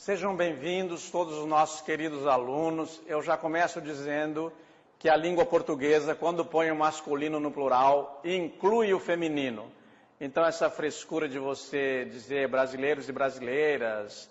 Sejam bem-vindos todos os nossos queridos alunos. Eu já começo dizendo que a língua portuguesa, quando põe o masculino no plural, inclui o feminino. Então, essa frescura de você dizer brasileiros e brasileiras,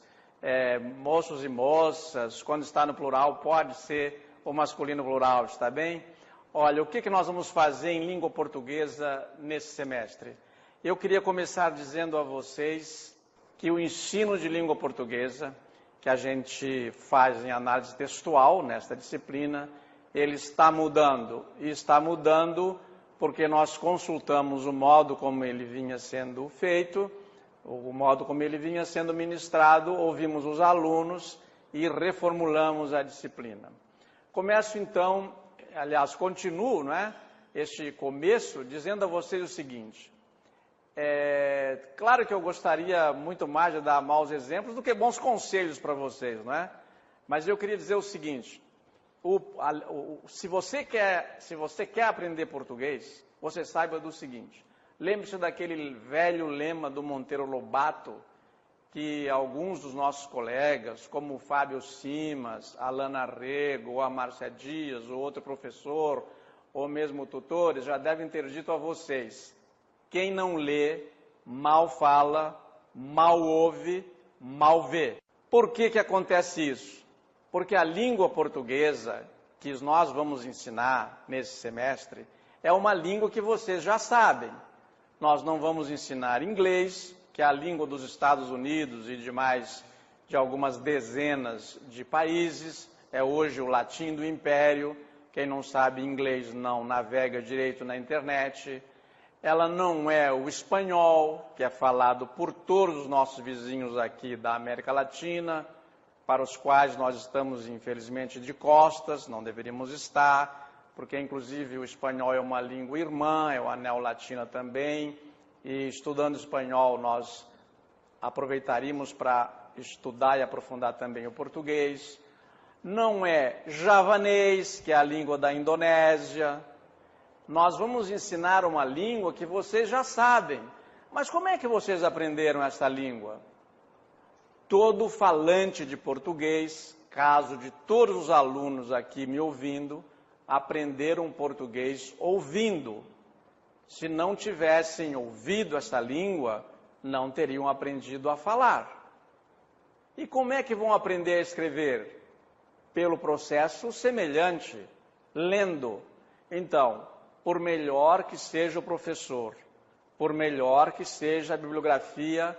moços e moças, quando está no plural, pode ser o masculino plural, está bem? Olha, o que nós vamos fazer em língua portuguesa nesse semestre? Eu queria começar dizendo a vocês que o ensino de língua portuguesa, que a gente faz em análise textual nesta disciplina, ele está mudando. E está mudando porque nós consultamos o modo como ele vinha sendo feito, o modo como ele vinha sendo ministrado, ouvimos os alunos e reformulamos a disciplina. Começo então, aliás, continuo, este começo, dizendo a vocês o seguinte. Claro que eu gostaria muito mais de dar maus exemplos do que bons conselhos para vocês, não é? Mas eu queria dizer o seguinte, se você quer aprender português, você saiba do seguinte, lembre-se daquele velho lema do Monteiro Lobato, que alguns dos nossos colegas, como o Fábio Simas, a Lana Rego, ou a Márcia Dias, ou outro professor, ou mesmo tutores, já devem ter dito a vocês. Quem não lê, mal fala, mal ouve, mal vê. Por que acontece isso? Porque a língua portuguesa, que nós vamos ensinar nesse semestre, é uma língua que vocês já sabem. Nós não vamos ensinar inglês, que é a língua dos Estados Unidos e de algumas dezenas de países. É hoje o latim do império. Quem não sabe inglês não navega direito na internet. Ela não é o espanhol, que é falado por todos os nossos vizinhos aqui da América Latina, para os quais nós estamos, infelizmente, de costas, não deveríamos estar, porque, inclusive, o espanhol é uma língua irmã, é uma neolatina também, e estudando espanhol nós aproveitaríamos para estudar e aprofundar também o português. Não é javanês, que é a língua da Indonésia. Nós vamos ensinar uma língua que vocês já sabem. Mas como é que vocês aprenderam essa língua? Todo falante de português, caso de todos os alunos aqui me ouvindo, aprenderam português ouvindo. Se não tivessem ouvido essa língua, não teriam aprendido a falar. E como é que vão aprender a escrever? Pelo processo semelhante, lendo. Então, por melhor que seja o professor, por melhor que seja a bibliografia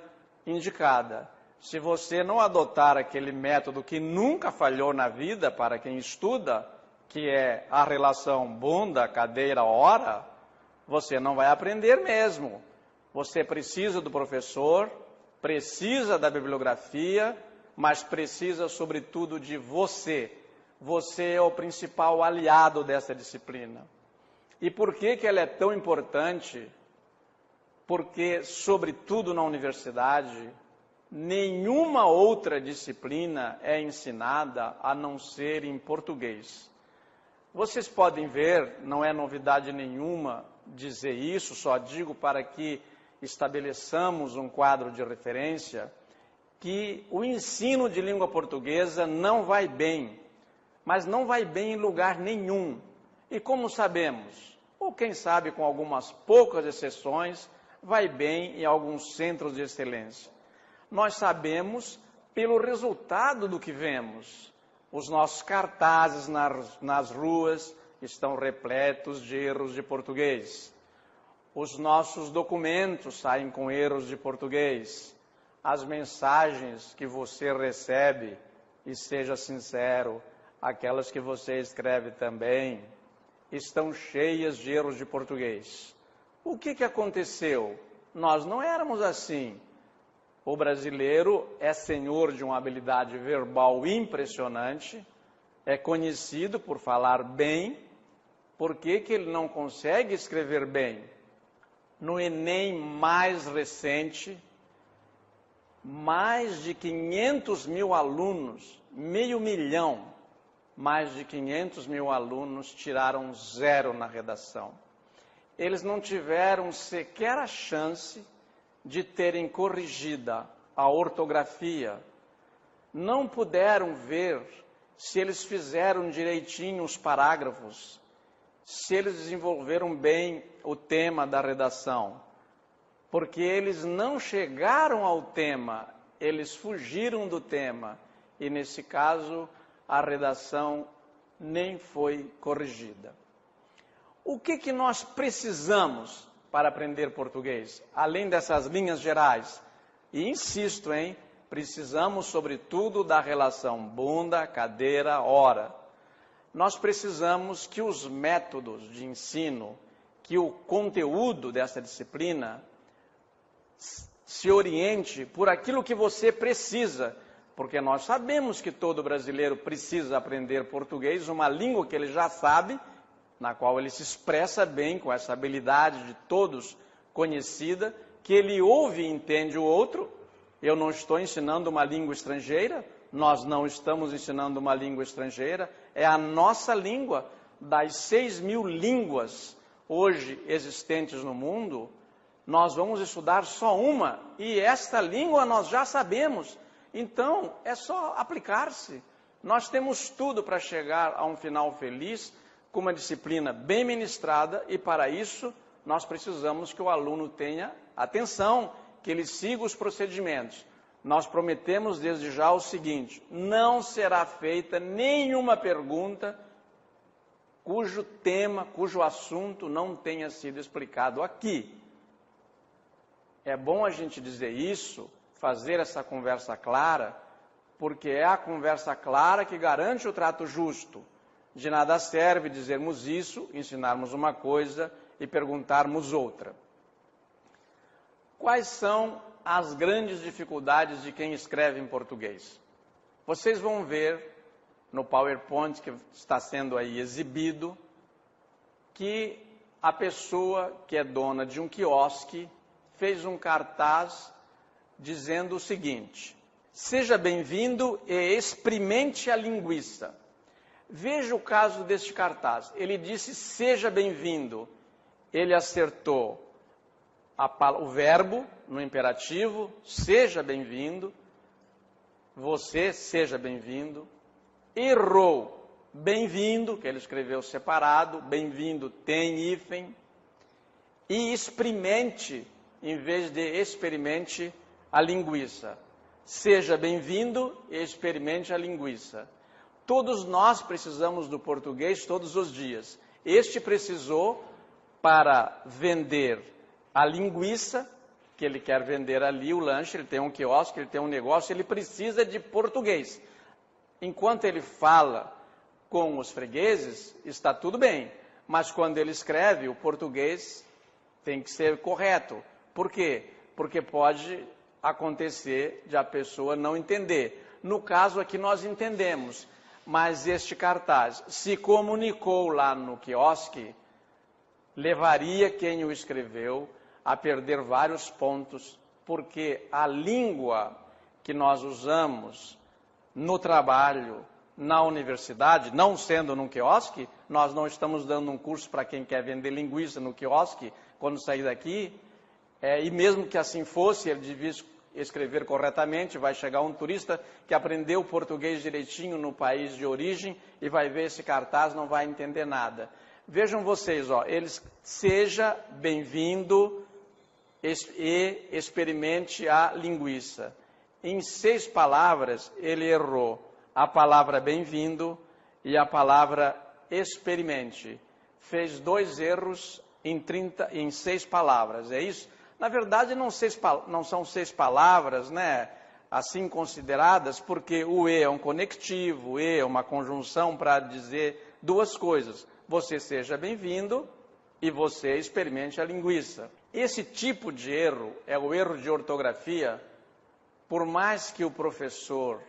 indicada, se você não adotar aquele método que nunca falhou na vida para quem estuda, que é a relação bunda, cadeira, hora, você não vai aprender mesmo. Você precisa do professor, precisa da bibliografia, mas precisa, sobretudo, de você. Você é o principal aliado dessa disciplina. E por que ela é tão importante? Porque, sobretudo na universidade, nenhuma outra disciplina é ensinada a não ser em português. Vocês podem ver, não é novidade nenhuma dizer isso, só digo para que estabeleçamos um quadro de referência, que o ensino de língua portuguesa não vai bem, mas não vai bem em lugar nenhum. E como sabemos? Ou quem sabe com algumas poucas exceções, vai bem em alguns centros de excelência. Nós sabemos pelo resultado do que vemos. Os nossos cartazes nas ruas estão repletos de erros de português. Os nossos documentos saem com erros de português. As mensagens que você recebe, e seja sincero, aquelas que você escreve também, estão cheias de erros de português. O que aconteceu? Nós não éramos assim. O brasileiro é senhor de uma habilidade verbal impressionante, é conhecido por falar bem. Por que ele não consegue escrever bem? No Enem mais recente, mais de 500 mil alunos, mais de 500 mil alunos tiraram 0 na redação. Eles não tiveram sequer a chance de terem corrigida a ortografia, não puderam ver se eles fizeram direitinho os parágrafos, se eles desenvolveram bem o tema da redação, porque eles não chegaram ao tema, eles fugiram do tema, e nesse caso a redação nem foi corrigida. O que nós precisamos para aprender português? Além dessas linhas gerais, e insisto, precisamos sobretudo da relação bunda, cadeira, hora. Nós precisamos que os métodos de ensino, que o conteúdo dessa disciplina se oriente por aquilo que você precisa, porque nós sabemos que todo brasileiro precisa aprender português, uma língua que ele já sabe, na qual ele se expressa bem, com essa habilidade de todos conhecida, que ele ouve e entende o outro. Eu não estou ensinando uma língua estrangeira, nós não estamos ensinando uma língua estrangeira, é a nossa língua. Das 6.000 línguas hoje existentes no mundo, nós vamos estudar só uma, e esta língua nós já sabemos, então é só aplicar-se. Nós temos tudo para chegar a um final feliz, com uma disciplina bem ministrada, e para isso nós precisamos que o aluno tenha atenção, que ele siga os procedimentos. Nós prometemos desde já o seguinte: não será feita nenhuma pergunta cujo tema, cujo assunto não tenha sido explicado aqui. É bom a gente dizer isso, fazer essa conversa clara, porque é a conversa clara que garante o trato justo. De nada serve dizermos isso, ensinarmos uma coisa e perguntarmos outra. Quais são as grandes dificuldades de quem escreve em português? Vocês vão ver no PowerPoint que está sendo aí exibido que a pessoa que é dona de um quiosque fez um cartaz dizendo o seguinte: seja bem-vindo e experimente a linguiça. Veja o caso deste cartaz. Ele disse seja bem-vindo. Ele acertou o verbo no imperativo, seja bem-vindo. Você seja bem-vindo. Errou bem-vindo, que ele escreveu separado, bem-vindo tem hífen. E experimente, em vez de experimente a linguiça. Seja bem-vindo e experimente a linguiça. Todos nós precisamos do português todos os dias. Este precisou para vender a linguiça, que ele quer vender ali, o lanche, ele tem um quiosque, ele tem um negócio, ele precisa de português. Enquanto ele fala com os fregueses, está tudo bem. Mas quando ele escreve, o português tem que ser correto. Por quê? Porque pode acontecer de a pessoa não entender. No caso aqui nós entendemos. Mas este cartaz se comunicou lá no quiosque, levaria quem o escreveu a perder vários pontos, porque a língua que nós usamos no trabalho, na universidade, não sendo num quiosque, nós não estamos dando um curso para quem quer vender linguiça no quiosque, quando sair daqui, e mesmo que assim fosse, ele devia escrever corretamente, vai chegar um turista que aprendeu português direitinho no país de origem e vai ver esse cartaz, não vai entender nada. Vejam vocês, eles seja bem-vindo e experimente a linguiça. Em 6 palavras ele errou a palavra bem-vindo e a palavra experimente. Fez 2 erros em 6 palavras, é isso? Na verdade, não são 6 palavras, assim consideradas, porque o E é um conectivo, o E é uma conjunção para dizer 2 coisas. Você seja bem-vindo e você experimente a linguiça. Esse tipo de erro é o erro de ortografia, por mais que o professor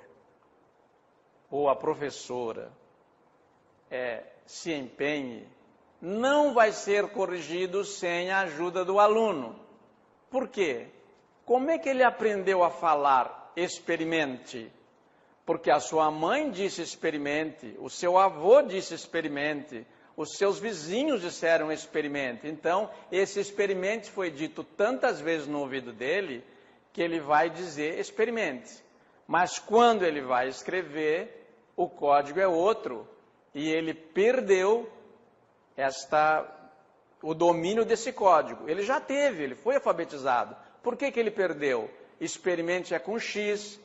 ou a professora se empenhe, não vai ser corrigido sem a ajuda do aluno. Por quê? Como é que ele aprendeu a falar experimente? Porque a sua mãe disse experimente, o seu avô disse experimente, os seus vizinhos disseram experimente. Então, esse experimente foi dito tantas vezes no ouvido dele, que ele vai dizer experimente. Mas quando ele vai escrever, o código é outro e ele perdeu o domínio desse código. Ele já teve, ele foi alfabetizado. Por que ele perdeu? Experimente é com X,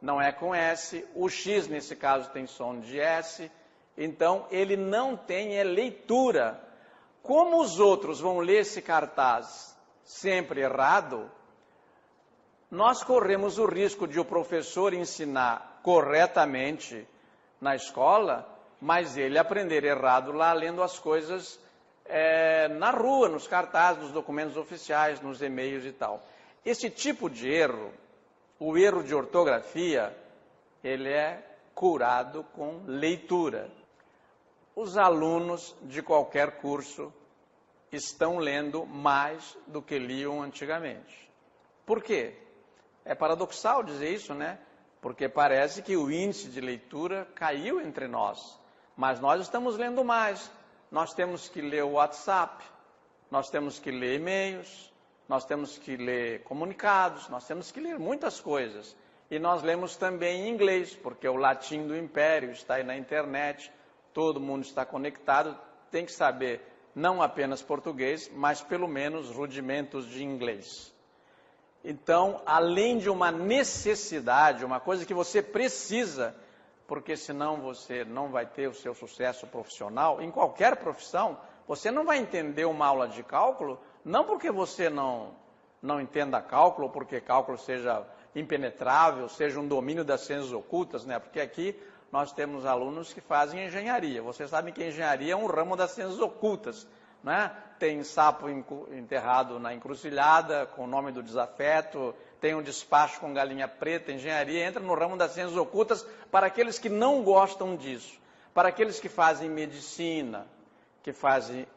não é com S. O X, nesse caso, tem som de S. Então, ele não tem leitura. Como os outros vão ler esse cartaz sempre errado, nós corremos o risco de o professor ensinar corretamente na escola, mas ele aprender errado lá, lendo as coisas na rua, nos cartazes, nos documentos oficiais, nos e-mails e tal. Esse tipo de erro, o erro de ortografia, ele é curado com leitura. Os alunos de qualquer curso estão lendo mais do que liam antigamente. Por quê? É paradoxal dizer isso, né? Porque parece que o índice de leitura caiu entre nós. Mas nós estamos lendo mais. Nós temos que ler o WhatsApp, nós temos que ler e-mails, nós temos que ler comunicados, nós temos que ler muitas coisas. E nós lemos também em inglês, porque o latim do império está aí na internet, todo mundo está conectado, tem que saber não apenas português, mas pelo menos rudimentos de inglês. Então, além de uma necessidade, uma coisa que você precisa, porque senão você não vai ter o seu sucesso profissional, em qualquer profissão, você não vai entender uma aula de cálculo, não porque você não entenda cálculo, ou porque cálculo seja impenetrável, seja um domínio das ciências ocultas, né? Porque aqui nós temos alunos que fazem engenharia. Vocês sabem que engenharia é um ramo das ciências ocultas, né? Tem sapo enterrado na encruzilhada, com o nome do desafeto, tem um despacho com galinha preta. Engenharia entra no ramo das ciências ocultas para aqueles que não gostam disso, para aqueles que fazem medicina, que fazem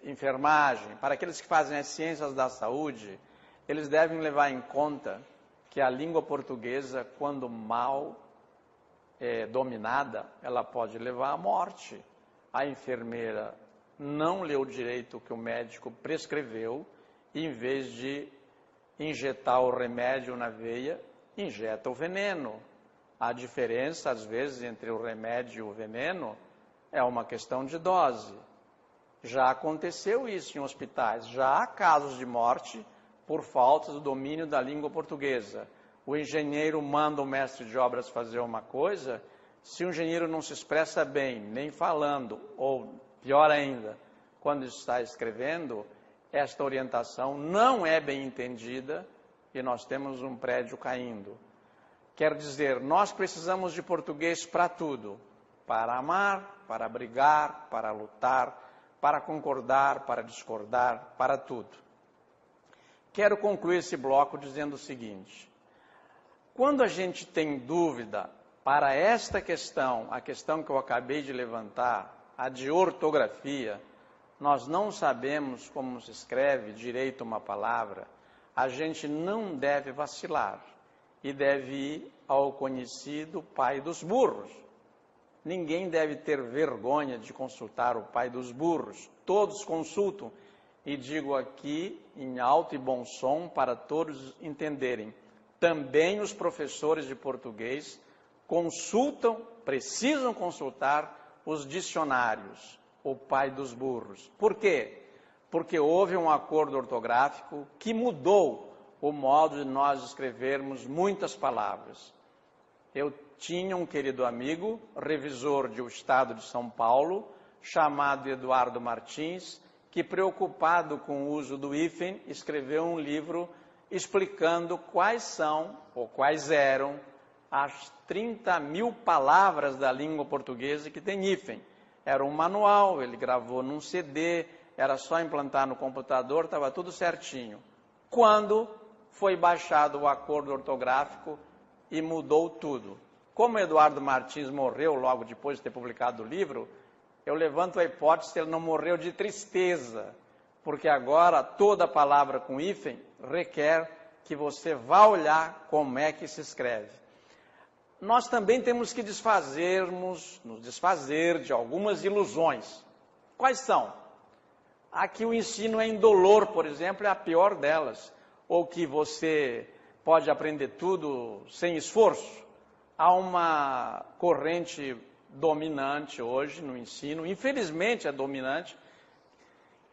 enfermagem, para aqueles que fazem as ciências da saúde. Eles devem levar em conta que a língua portuguesa, quando mal dominada, ela pode levar à morte. A enfermeira não leu direito o que o médico prescreveu, e em vez de injetar o remédio na veia, injeta o veneno. A diferença, às vezes, entre o remédio e o veneno é uma questão de dose. Já aconteceu isso em hospitais, já há casos de morte por falta do domínio da língua portuguesa. O engenheiro manda o mestre de obras fazer uma coisa, se o engenheiro não se expressa bem, nem falando, ou pior ainda, quando está escrevendo, esta orientação não é bem entendida e nós temos um prédio caindo. Quer dizer, nós precisamos de português para tudo, para amar, para brigar, para lutar, para concordar, para discordar, para tudo. Quero concluir esse bloco dizendo o seguinte: quando a gente tem dúvida para esta questão, a questão que eu acabei de levantar, a de ortografia, nós não sabemos como se escreve direito uma palavra, a gente não deve vacilar e deve ir ao conhecido pai dos burros. Ninguém deve ter vergonha de consultar o pai dos burros. Todos consultam, e digo aqui em alto e bom som para todos entenderem. Também os professores de português consultam, precisam consultar os dicionários, o pai dos burros. Por quê? Porque houve um acordo ortográfico que mudou o modo de nós escrevermos muitas palavras. Eu tinha um querido amigo, revisor do Estado de São Paulo, chamado Eduardo Martins, que, preocupado com o uso do hífen, escreveu um livro explicando quais são, ou quais eram, as 30.000 palavras da língua portuguesa que tem hífen. Era um manual, ele gravou num CD, era só implantar no computador, estava tudo certinho. Quando foi baixado o acordo ortográfico e mudou tudo. Como Eduardo Martins morreu logo depois de ter publicado o livro, eu levanto a hipótese que ele não morreu de tristeza, porque agora toda palavra com hífen requer que você vá olhar como é que se escreve. Nós também temos que nos desfazer de algumas ilusões. Quais são? Aqui o ensino é indolor, por exemplo, é a pior delas. Ou que você pode aprender tudo sem esforço. há uma corrente dominante hoje no ensino, infelizmente é dominante,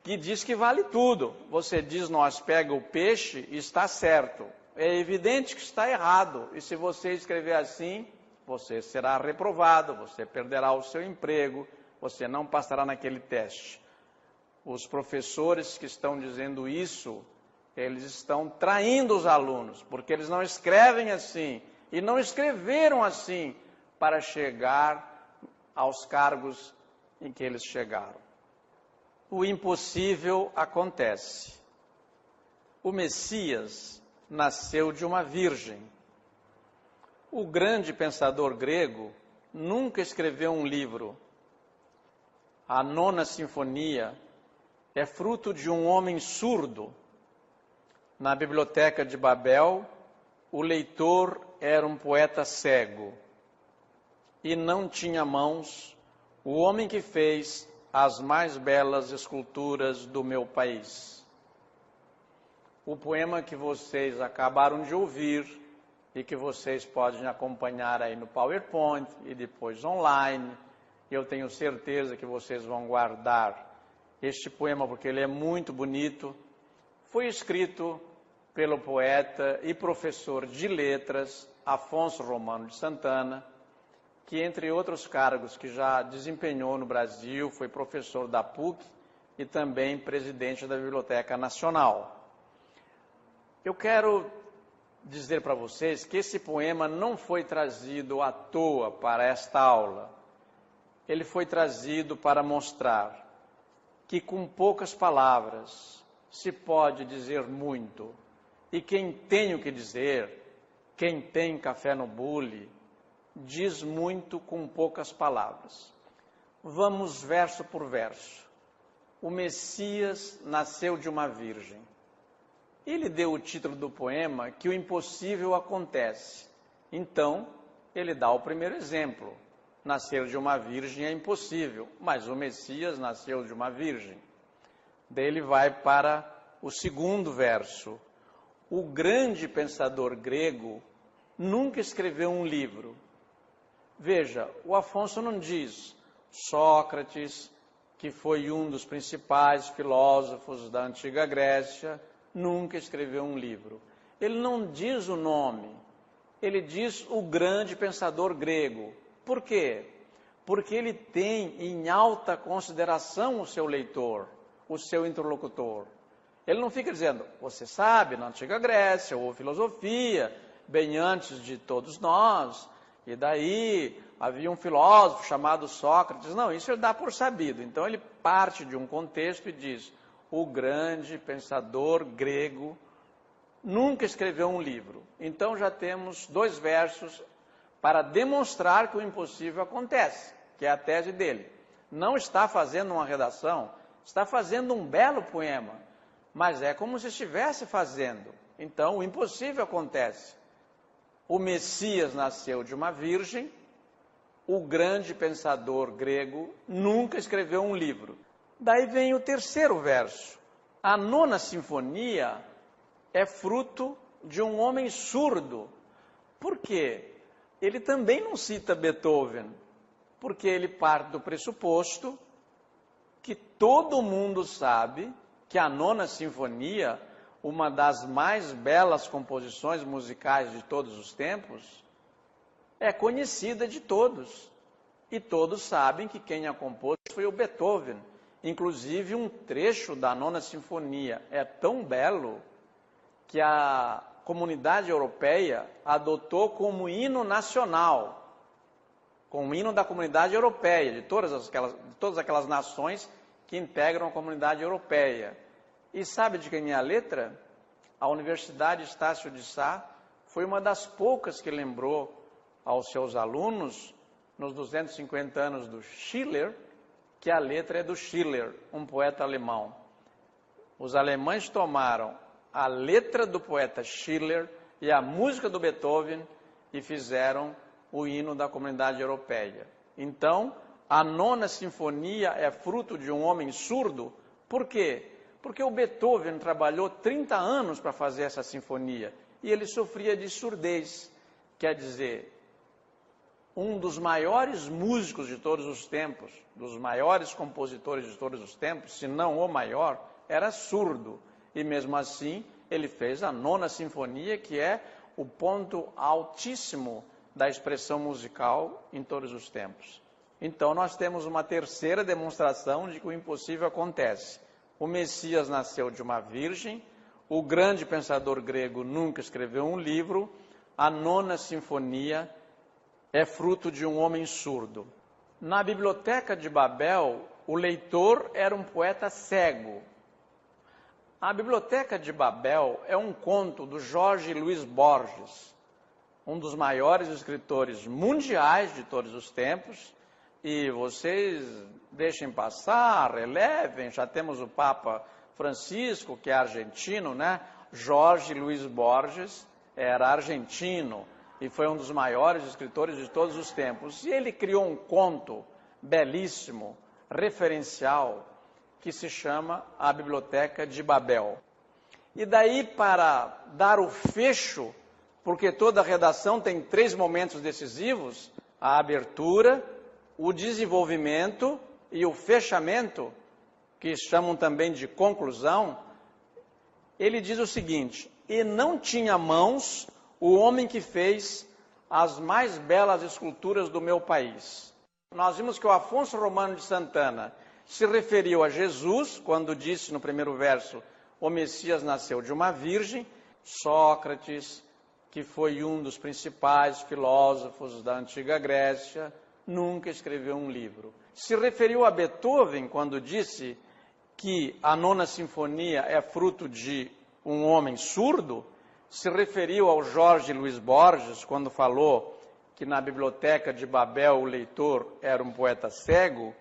que diz que vale tudo. Você diz, nós pega o peixe e está certo. É evidente que está errado. E se você escrever assim, você será reprovado, você perderá o seu emprego, você não passará naquele teste. Os professores que estão dizendo isso, eles estão traindo os alunos, porque eles não escrevem assim, e não escreveram assim para chegar aos cargos em que eles chegaram. O impossível acontece. O Messias nasceu de uma virgem. O grande pensador grego nunca escreveu um livro. A Nona Sinfonia é fruto de um homem surdo. Na biblioteca de Babel, o leitor era um poeta cego e não tinha mãos, o homem que fez as mais belas esculturas do meu país. O poema que vocês acabaram de ouvir e que vocês podem acompanhar aí no PowerPoint e depois online, eu tenho certeza que vocês vão guardar este poema porque ele é muito bonito, foi escrito pelo poeta e professor de letras Afonso Romano de Santana, que entre outros cargos que já desempenhou no Brasil, foi professor da PUC e também presidente da Biblioteca Nacional. Eu quero dizer para vocês que esse poema não foi trazido à toa para esta aula. Ele foi trazido para mostrar que com poucas palavras se pode dizer muito. E quem tem o que dizer, quem tem café no bule, diz muito com poucas palavras. Vamos verso por verso. O Messias nasceu de uma virgem. Ele deu o título do poema que o impossível acontece. Então, ele dá o primeiro exemplo. Nascer de uma virgem é impossível, mas o Messias nasceu de uma virgem. Daí ele vai para o segundo verso. O grande pensador grego nunca escreveu um livro. Veja, o Afonso não diz Sócrates, que foi um dos principais filósofos da antiga Grécia, nunca escreveu um livro. Ele não diz o nome, ele diz o grande pensador grego. Por quê? Porque ele tem em alta consideração o seu leitor, o seu interlocutor. Ele não fica dizendo, você sabe, na antiga Grécia houve filosofia, bem antes de todos nós, e daí havia um filósofo chamado Sócrates. Não, isso ele dá por sabido. Então ele parte de um contexto e diz, o grande pensador grego nunca escreveu um livro. Então já temos 2 versos para demonstrar que o impossível acontece, que é a tese dele. Não está fazendo uma redação, está fazendo um belo poema, mas é como se estivesse fazendo. Então, o impossível acontece. O Messias nasceu de uma virgem, o grande pensador grego nunca escreveu um livro. Daí vem o terceiro verso. A Nona Sinfonia é fruto de um homem surdo. Por quê? Ele também não cita Beethoven, porque ele parte do pressuposto que todo mundo sabe que a Nona Sinfonia, uma das mais belas composições musicais de todos os tempos, é conhecida de todos. E todos sabem que quem a compôs foi o Beethoven. Inclusive, um trecho da Nona Sinfonia é tão belo que a comunidade europeia adotou como hino nacional, como hino da comunidade europeia, de todas aquelas nações que integram a comunidade europeia. E sabe de quem é a letra? A Universidade Estácio de Sá foi uma das poucas que lembrou aos seus alunos, nos 250 anos do Schiller, que a letra é do Schiller, um poeta alemão. Os alemães tomaram a letra do poeta Schiller e a música do Beethoven e fizeram o hino da comunidade europeia. Então, a Nona Sinfonia é fruto de um homem surdo. Por quê? Porque o Beethoven trabalhou 30 anos para fazer essa sinfonia e ele sofria de surdez. Quer dizer, um dos maiores músicos de todos os tempos, dos maiores compositores de todos os tempos, se não o maior, era surdo. E mesmo assim, ele fez a Nona Sinfonia, que é o ponto altíssimo da expressão musical em todos os tempos. Então, nós temos uma terceira demonstração de que o impossível acontece. O Messias nasceu de uma virgem, o grande pensador grego nunca escreveu um livro, a Nona Sinfonia é fruto de um homem surdo. Na Biblioteca de Babel, o leitor era um poeta cego. A Biblioteca de Babel é um conto do Jorge Luiz Borges, um dos maiores escritores mundiais de todos os tempos, e vocês deixem passar, relevem, já temos o Papa Francisco, que é argentino, né? Jorge Luiz Borges era argentino e foi um dos maiores escritores de todos os tempos. E ele criou um conto belíssimo, referencial, que se chama A Biblioteca de Babel. E daí, para dar o fecho, porque toda a redação tem 3 momentos decisivos, a abertura, o desenvolvimento e o fechamento, que chamam também de conclusão, ele diz o seguinte: e não tinha mãos o homem que fez as mais belas esculturas do meu país. Nós vimos que o Afonso Romano de Santana se referiu a Jesus, quando disse no primeiro verso, o Messias nasceu de uma virgem. Sócrates, que foi um dos principais filósofos da antiga Grécia, nunca escreveu um livro. Se referiu a Beethoven, quando disse que a Nona Sinfonia é fruto de um homem surdo. Se referiu ao Jorge Luiz Borges, quando falou que na Biblioteca de Babel o leitor era um poeta cego,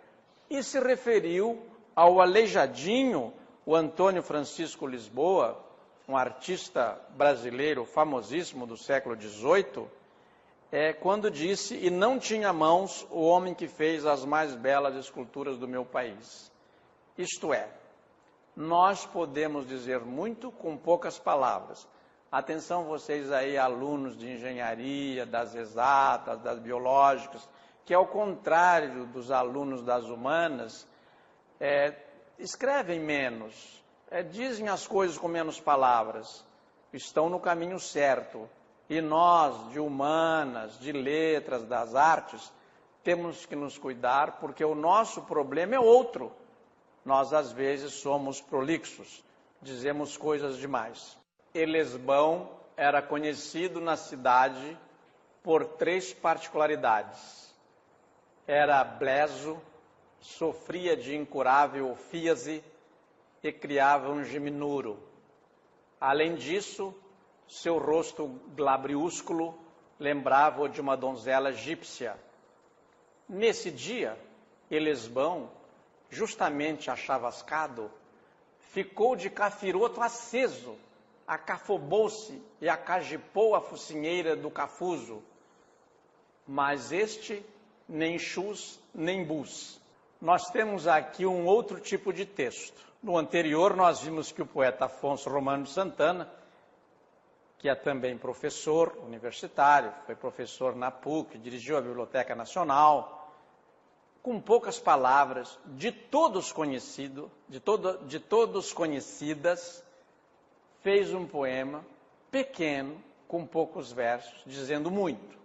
e se referiu ao aleijadinho, o Antônio Francisco Lisboa, um artista brasileiro famosíssimo do século XVIII, quando disse, e não tinha mãos o homem que fez as mais belas esculturas do meu país. Isto é, nós podemos dizer muito com poucas palavras. Atenção vocês aí, alunos de engenharia, das exatas, das biológicas, que ao contrário dos alunos das humanas, escrevem menos, dizem as coisas com menos palavras, estão no caminho certo. E nós, de humanas, de letras, das artes, temos que nos cuidar, porque o nosso problema é outro. Nós, às vezes, somos prolixos, dizemos coisas demais. Elesbão era conhecido na cidade por 3 particularidades. Era bleso, sofria de incurável ofíase e criava um geminuro. Além disso, seu rosto glabriúsculo lembrava-o de uma donzela egípcia. Nesse dia, Elesbão, justamente achavascado, ficou de cafiroto aceso, acafobou-se e acagipou a focinheira do cafuso. Mas este, nem chus, nem bus. Nós temos aqui um outro tipo de texto. No anterior, nós vimos que o poeta Afonso Romano de Santana, que é também professor universitário, foi professor na PUC, dirigiu a Biblioteca Nacional, com poucas palavras, de todos conhecidas, fez um poema pequeno, com poucos versos, dizendo muito.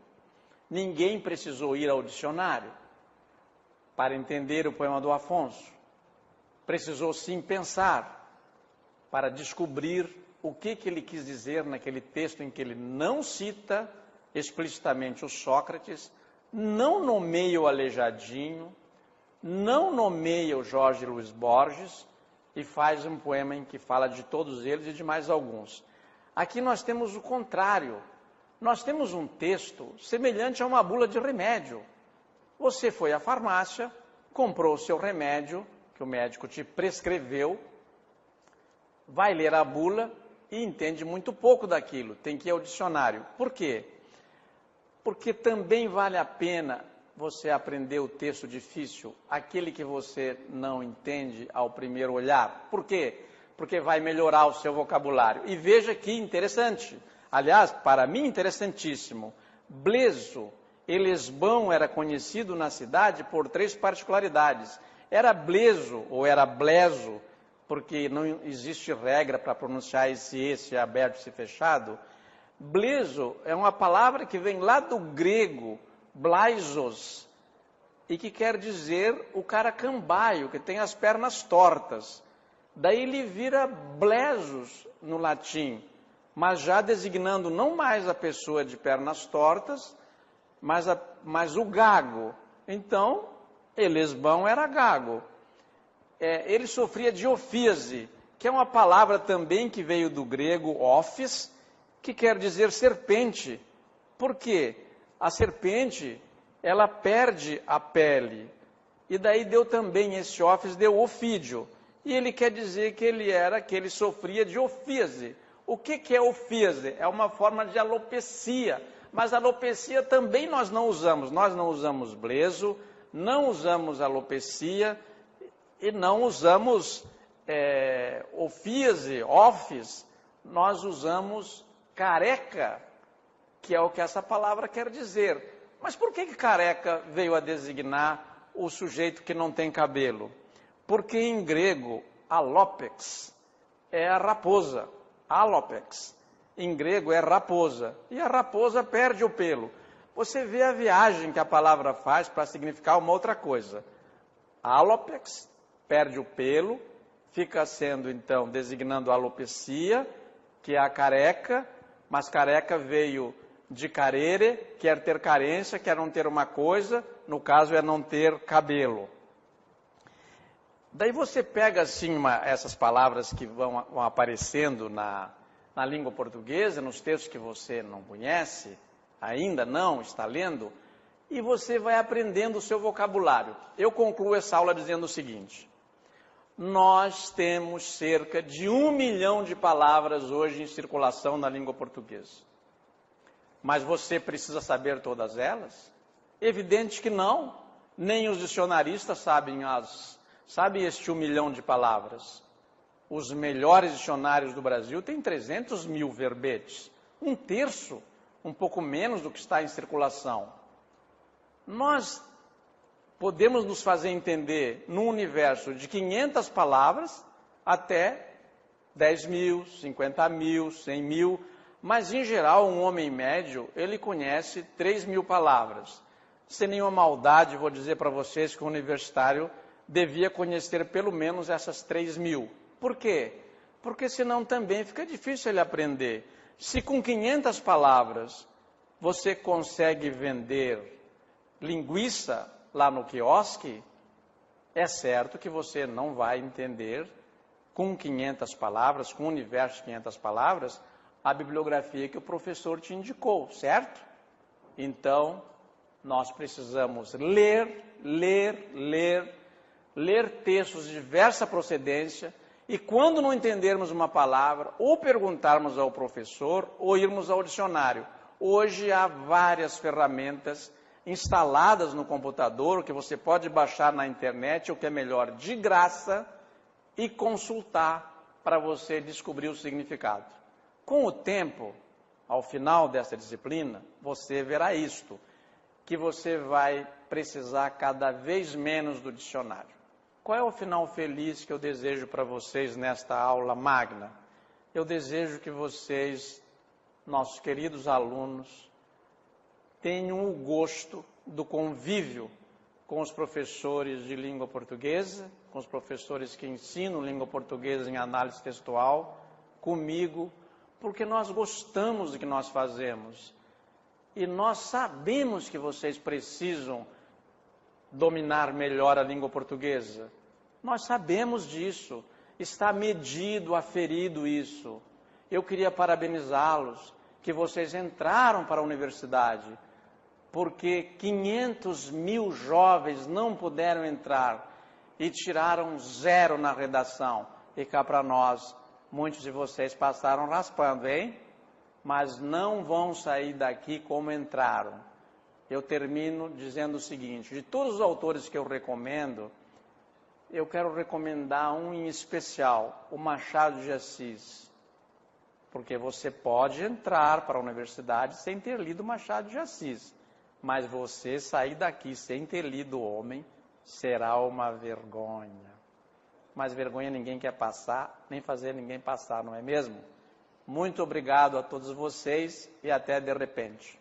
Ninguém precisou ir ao dicionário para entender o poema do Afonso. Precisou sim pensar para descobrir o que ele quis dizer naquele texto em que ele não cita explicitamente o Sócrates, não nomeia o Aleijadinho, não nomeia o Jorge Luiz Borges e faz um poema em que fala de todos eles e de mais alguns. Aqui nós temos o contrário. Nós temos um texto semelhante a uma bula de remédio. Você foi à farmácia, comprou o seu remédio, que o médico te prescreveu, vai ler a bula e entende muito pouco daquilo, tem que ir ao dicionário. Por quê? Porque também vale a pena você aprender o texto difícil, aquele que você não entende ao primeiro olhar. Por quê? Porque vai melhorar o seu vocabulário. E veja que interessante, aliás, para mim interessantíssimo, bleso Elesbão era conhecido na cidade por 3 particularidades. Era bleso, ou era bleso, porque não existe regra para pronunciar esse aberto e esse fechado. Bleso é uma palavra que vem lá do grego, blaisos, e que quer dizer o cara cambaio, que tem as pernas tortas. Daí ele vira blesos no latim, mas já designando não mais a pessoa de pernas tortas, mas o gago. Então, Elesbão era gago. Ele sofria de ofíase, que é uma palavra também que veio do grego ophis, que quer dizer serpente. Por quê? A serpente, ela perde a pele. E daí deu também, esse ophis deu ofídio. E ele quer dizer que ele sofria de ofíase. O que é ofíase? É uma forma de alopecia. Mas alopecia também nós não usamos. Nós não usamos bleso, não usamos alopecia e não usamos ofíase, ophis. Nós usamos careca, que é o que essa palavra quer dizer. Mas por que careca veio a designar o sujeito que não tem cabelo? Porque em grego, alopex é a raposa. Alopex, em grego, é raposa. E a raposa perde o pelo. Você vê a viagem que a palavra faz para significar uma outra coisa. Alopex, perde o pelo, fica sendo, então, designando a alopecia, que é a careca, mas careca veio de carere, quer ter carência, quer não ter uma coisa, no caso é não ter cabelo. Daí você pega assim essas palavras que vão aparecendo na língua portuguesa, nos textos que você não conhece, ainda não está lendo, e você vai aprendendo o seu vocabulário. Eu concluo essa aula dizendo o seguinte: nós temos cerca de 1 milhão de palavras hoje em circulação na língua portuguesa. Mas você precisa saber todas elas? Evidente que não. Nem os dicionaristas sabem este 1 milhão de palavras. Os melhores dicionários do Brasil têm 300 mil verbetes. 1/3, um pouco menos do que está em circulação. Nós podemos nos fazer entender num universo de 500 palavras até 10 mil, 50 mil, 100 mil. Mas, em geral, um homem médio, ele conhece 3 mil palavras. Sem nenhuma maldade, vou dizer para vocês que o universitário devia conhecer pelo menos essas 3 mil. Por quê? Porque senão também fica difícil ele aprender. Se com 500 palavras você consegue vender linguiça lá no quiosque, é certo que você não vai entender com 500 palavras, com o universo de 500 palavras, a bibliografia que o professor te indicou, certo? Então, nós precisamos ler textos de diversa procedência, e quando não entendermos uma palavra, ou perguntarmos ao professor, ou irmos ao dicionário. Hoje há várias ferramentas instaladas no computador, que você pode baixar na internet, o que é melhor, de graça, e consultar para você descobrir o significado. Com o tempo, ao final dessa disciplina, você verá isto, que você vai precisar cada vez menos do dicionário. Qual é o final feliz que eu desejo para vocês nesta aula magna? Eu desejo que vocês, nossos queridos alunos, tenham o gosto do convívio com os professores de língua portuguesa, com os professores que ensinam língua portuguesa em análise textual, comigo, porque nós gostamos do que nós fazemos. E nós sabemos que vocês precisam dominar melhor a língua portuguesa. Nós sabemos disso. Está medido, aferido isso. Eu queria parabenizá-los, que vocês entraram para a universidade, porque 500 mil jovens não puderam entrar e tiraram 0 na redação. E cá para nós, muitos de vocês passaram raspando, hein? Mas não vão sair daqui como entraram. Eu termino dizendo o seguinte: de todos os autores que eu recomendo, eu quero recomendar um em especial, o Machado de Assis. Porque você pode entrar para a universidade sem ter lido Machado de Assis. Mas você sair daqui sem ter lido o homem será uma vergonha. Mas vergonha ninguém quer passar, nem fazer ninguém passar, não é mesmo? Muito obrigado a todos vocês e até de repente.